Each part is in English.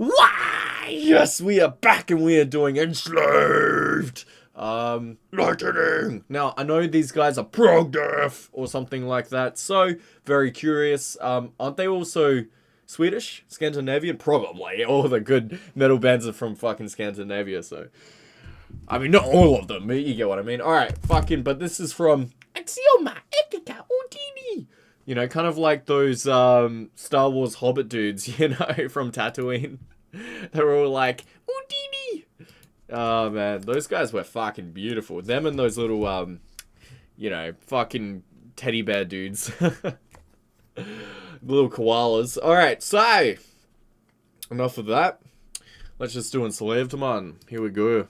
Why? Yes, we are back and we are doing Enslaved. Lightening. Now, I know these guys are pro-death or something like that, so very curious. Aren't they also Swedish? Scandinavian? Probably. All the good metal bands are from fucking Scandinavia, so... I mean, not all of them, but you get what I mean. Alright, but this is from... Axioma, Etika, ODINI. You know, kind of like those Star Wars Hobbit dudes, you know, from Tatooine. They're all like, ODINI. Oh, man. Those guys were fucking beautiful. Them and those little, you know, fucking teddy bear dudes. Little koalas. Alright, so. Enough of that. Let's just do Enslaved, man. Here we go.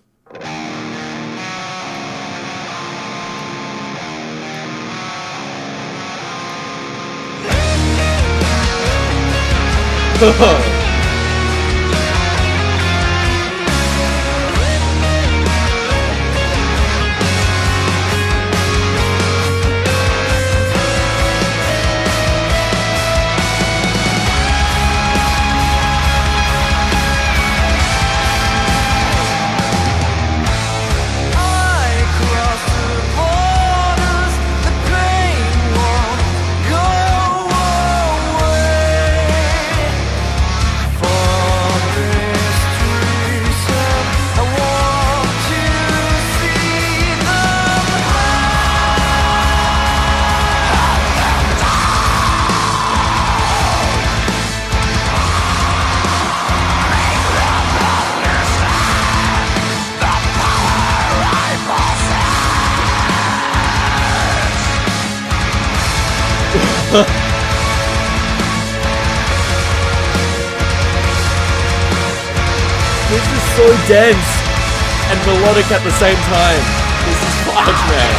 This is so dense and melodic at the same time. This is fucked, man.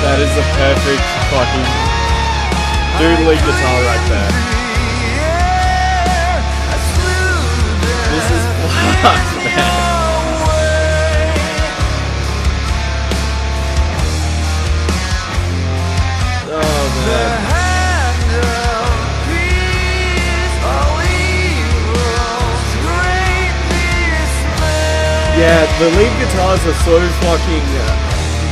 That is a perfect fucking doodly guitar right there. This is fucked, man. Oh, man. Yeah, the lead guitars are so fucking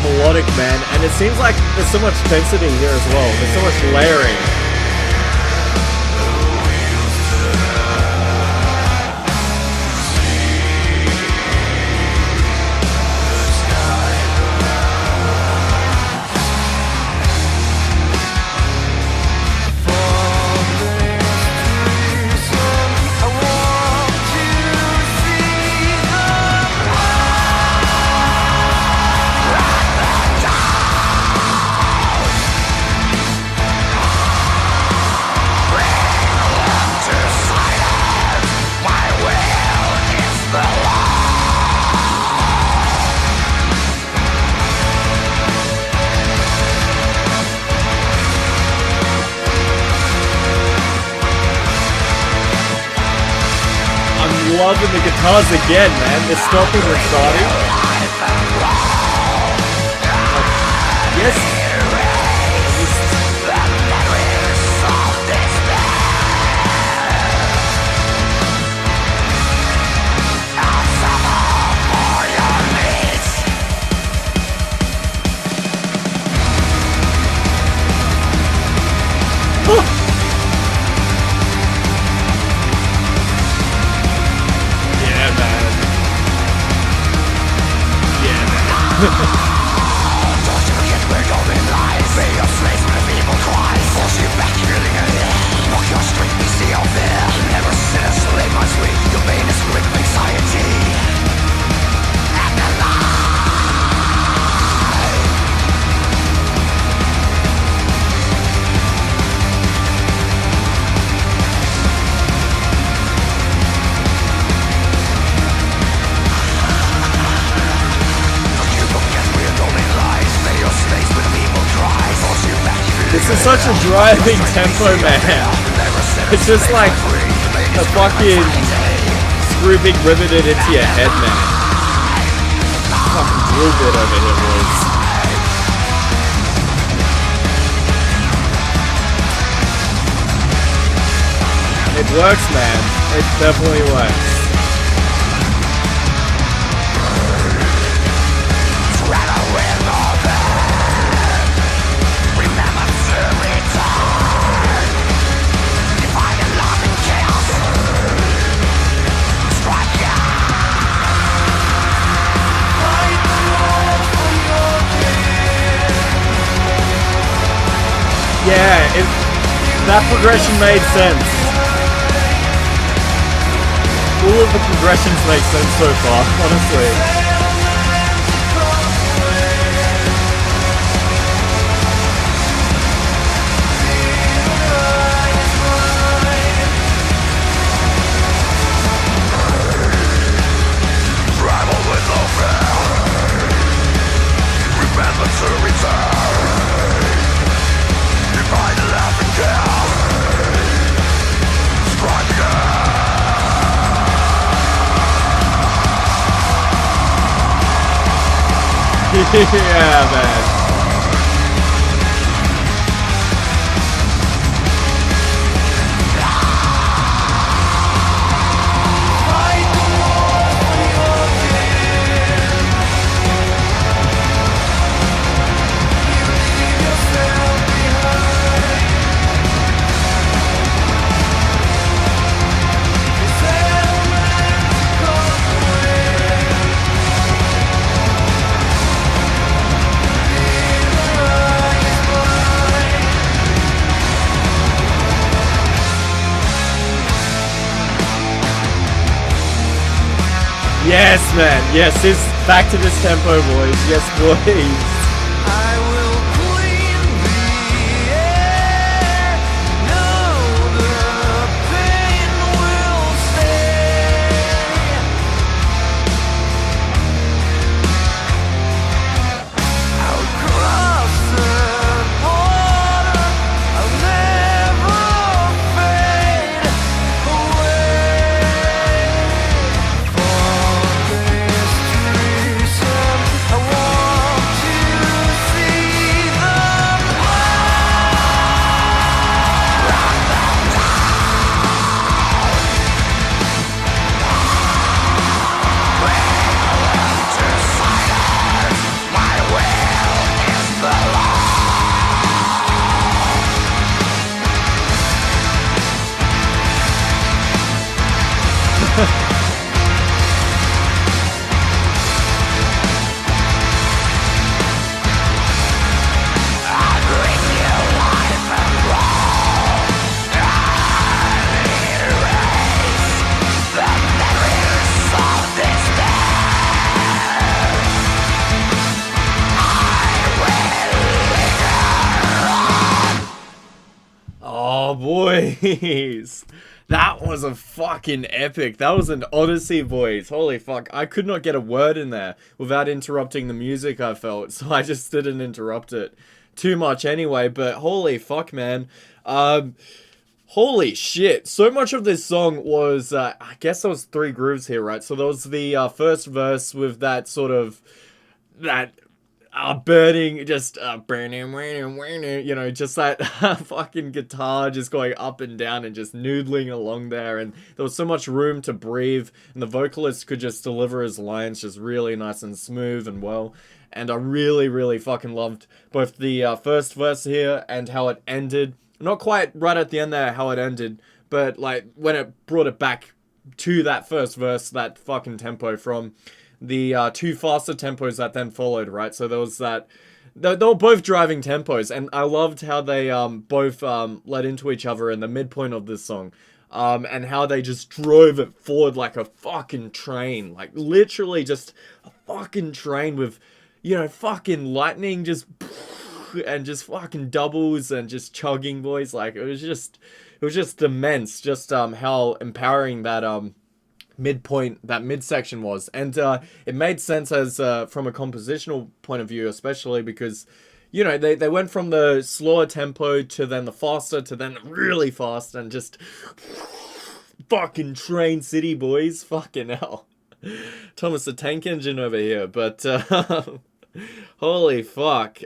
melodic, man, and it seems like there's so much density here as well. There's so much layering. Loving the guitars again, man. They're stopping and starting. Yes. This is such a driving tempo, man. It's just like a fucking screw being riveted into your head, man. Fucking drill bit over here, boys. It works, man. It definitely works. Yeah, that progression made sense. All of the progressions make sense so far, honestly. Yeah, man. Yes, man. Yes, it's back to this tempo, boys. Yes, boys. I will clean the air. No, the pain will stay. I'll cross the border. I'll never fade away. For this reason, I want to see them Oh, boys. That was a fucking epic. That was an odyssey, boys. Holy fuck. I could not get a word in there without interrupting the music, I felt. So I just didn't interrupt it too much anyway. But holy fuck, man. Holy shit. So much of this song was, I guess there was 3 grooves here, right? So there was the first verse with that sort of, that burning, just burning, you know, just that fucking guitar just going up and down and just noodling along there, and there was so much room to breathe, and the vocalist could just deliver his lines just really nice and smooth and well. And I really fucking loved both the first verse here and how it ended. Not quite right at the end there how it ended, but like when it brought it back to that first verse, that fucking tempo from the 2 faster tempos that then followed, right? So there was that, they were both driving tempos, and I loved how they both led into each other in the midpoint of this song, and how they just drove it forward like a fucking train, like literally just a fucking train with, you know, fucking lightning just and just fucking doubles and just chugging, boys. Like it was just immense, just how empowering that midpoint, that midsection was. And it made sense as from a compositional point of view, especially because, you know, they went from the slower tempo to then the faster to then really fast and just fucking Train City, boys. Fucking hell. Thomas the Tank Engine over here, but holy fuck.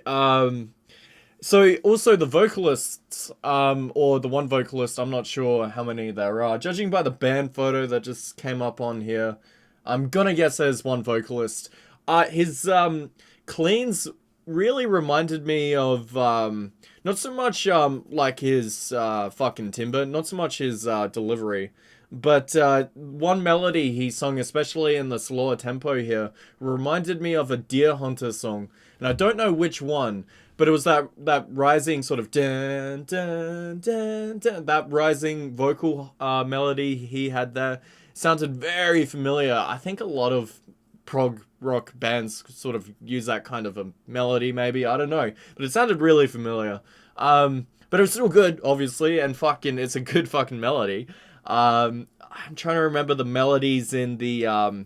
So also the vocalists, or the one vocalist, I'm not sure how many there are. Judging by the band photo that just came up on here, I'm gonna guess there's one vocalist. His cleans really reminded me of not so much like his fucking timbre, not so much his delivery, but one melody he sung, especially in the slower tempo here, reminded me of a Deer Hunter song, and I don't know which one, but it was that rising sort of dun, dun, dun, dun, that rising vocal melody he had there. Sounded very familiar. I think a lot of prog rock bands sort of use that kind of a melody, maybe, I don't know, but it sounded really familiar. But it was still good, obviously, and fucking, it's a good fucking melody. I'm trying to remember the melodies in the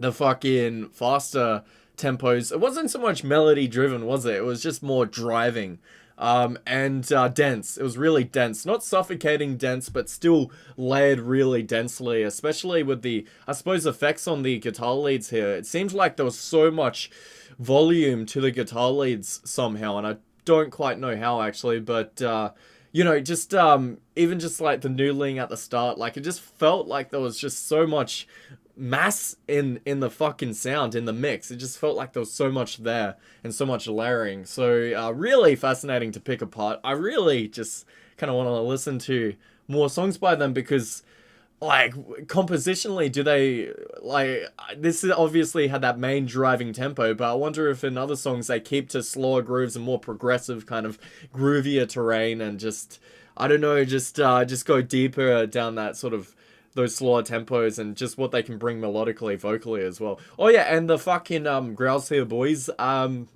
fucking faster tempos. It wasn't so much melody driven, was it? It was just more driving. And dense. It was really dense. Not suffocating dense, but still layered really densely, especially with the, I suppose, effects on the guitar leads here. It seems like there was so much volume to the guitar leads somehow, and I don't quite know how, actually, but, you know, just, even just, like, the noodling at the start, like, it just felt like there was just so much mass in the fucking sound, in the mix. It just felt like there was so much there and so much layering. So really fascinating to pick apart. I really just kind of want to listen to more songs by them because, like, compositionally, do they, like, this obviously had that main driving tempo, but I wonder if in other songs they keep to slower grooves and more progressive kind of groovier terrain and just, I don't know, just go deeper down that sort of those slower tempos and just what they can bring melodically, vocally as well. Oh yeah, and the fucking growls here, boys. I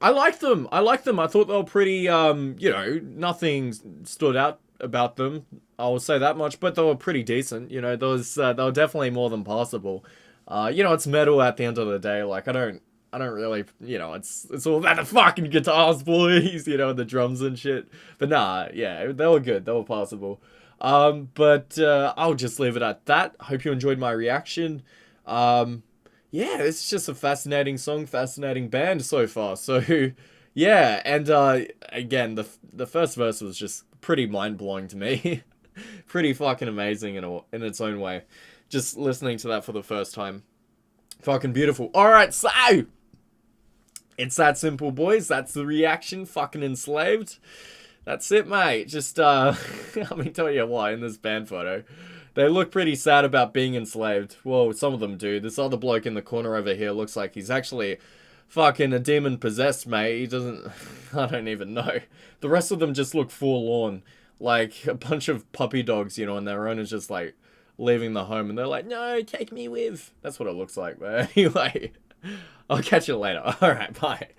like them. I thought they were pretty, you know, nothing stood out about them. I will say that much, but they were pretty decent. You know, those they were definitely more than passable. You know, it's metal at the end of the day. Like, I don't really, you know, it's all about the fucking guitars, boys. You know, the drums and shit. But nah, yeah, they were good. They were passable. But I'll just leave it at that. Hope you enjoyed my reaction. Yeah, it's just a fascinating song, fascinating band so far. So, yeah, and again, the first verse was just pretty mind-blowing to me. Pretty fucking amazing in its own way. Just listening to that for the first time. Fucking beautiful. Alright, so it's that simple, boys. That's the reaction. Fucking Enslaved. That's it, mate. Just, let me tell you why in this band photo. They look pretty sad about being enslaved. Well, some of them do. This other bloke in the corner over here looks like he's actually fucking a demon possessed, mate. He doesn't, I don't even know. The rest of them just look forlorn. Like a bunch of puppy dogs, you know, and their owner's just like leaving the home and they're like, no, take me with. That's what it looks like, but anyway, I'll catch you later. Alright, bye.